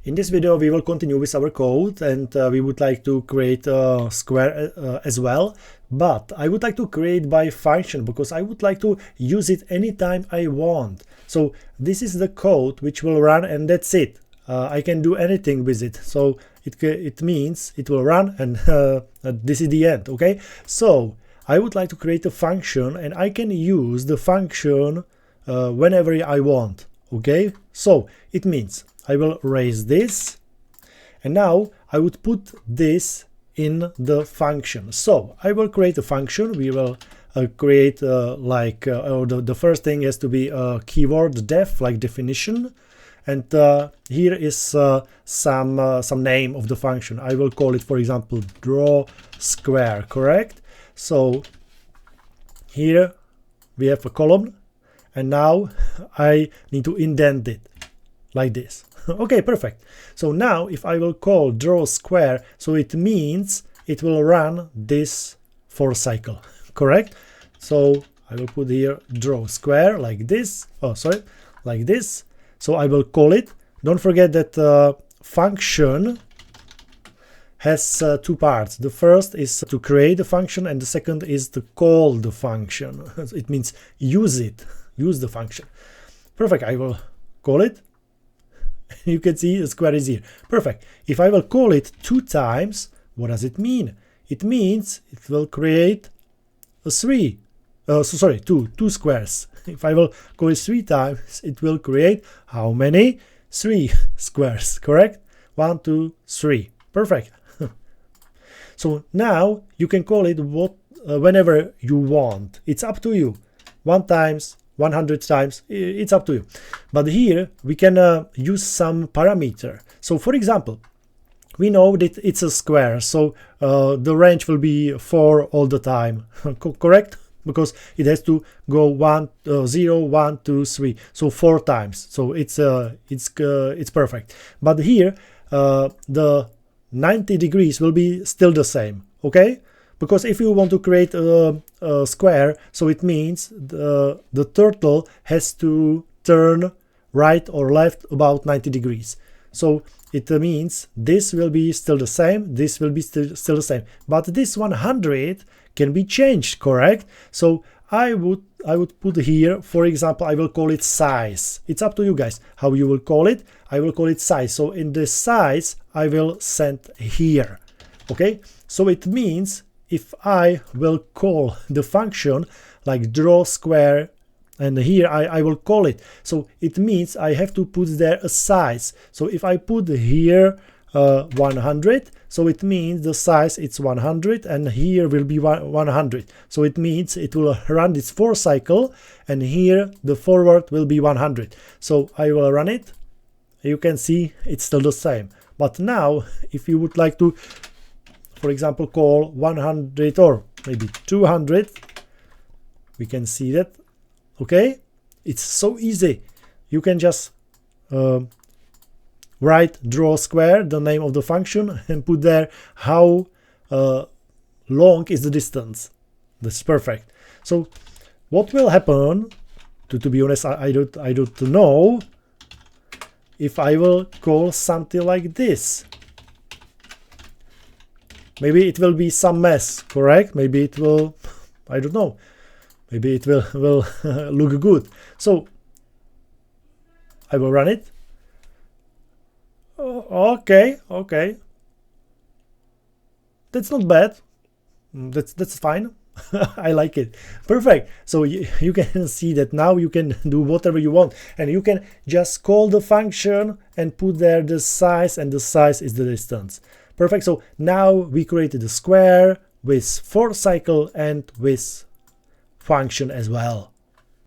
In this video we will continue with our code, and we would like to create a square as well, but I would like to create by function because I would like to use it anytime I want. So this is the code which will run, and that's it. I can do anything with it, so it means it will run, and this is the end. Okay, so I would like to create a function, and I can use the function whenever I want. Okay, so it means I will raise this, and now I would put this in the function. So I will create a function. We will create the first thing has to be a keyword def, like definition, and here is some name of the function. I will call it, for example, draw square, correct? So here we have a column, and now I need to indent it like this. Okay, perfect. So now if I will call draw square, so it means it will run this for cycle, correct? So I will put here draw square like this. Oh, sorry, like this. So I will call it. Don't forget that function has two parts. The first is to create the function, and the second is to call the function. It means use the function. Perfect. I will call it. You can see the square is here. Perfect. If I will call it 2 times, what does it mean? It means it will create a 2 squares. If I will call it 3 times, it will create how many? 3 squares, correct? 1, 2, 3. Perfect. So now you can call it whenever you want. It's up to you. 1 times, 100 times, it's up to you. But here we can use some parameter. So for example, we know that it's a square, so the range will be 4 all the time, correct? Because it has to go 0, 1, 2, 3, so 4 times. So it's perfect. But here the 90 degrees will be still the same, okay? Because if you want to create a square, so it means the turtle has to turn right or left about 90 degrees. So it means this will be still the same, this will be still the same. But this 100 can be changed, correct? So I would put here, for example, I will call it size. It's up to you guys how you will call it. I will call it size. So in the size, I will send here, okay? So it means if I will call the function like draw square, and here I will call it, so it means I have to put there a size. So if I put here 100, so it means the size it's 100, and here will be 100. So it means it will run this for cycle, and here the forward will be 100. So I will run it. You can see it's still the same. But now if you would like to, for example, call 100 or maybe 200, we can see that. Okay, it's so easy. You can just write draw square, the name of the function, and put there how long is the distance. That's perfect. So what will happen, to be honest, I don't know, if I will call something like this. Maybe it will be some mess, correct? Maybe it will, I don't know. Maybe it will look good. So I will run it. Okay. That's not bad. That's fine. I like it. Perfect. So you can see that now you can do whatever you want, and you can just call the function and put there the size, and the size is the distance. Perfect. So now we created a square with for cycle and with function as well.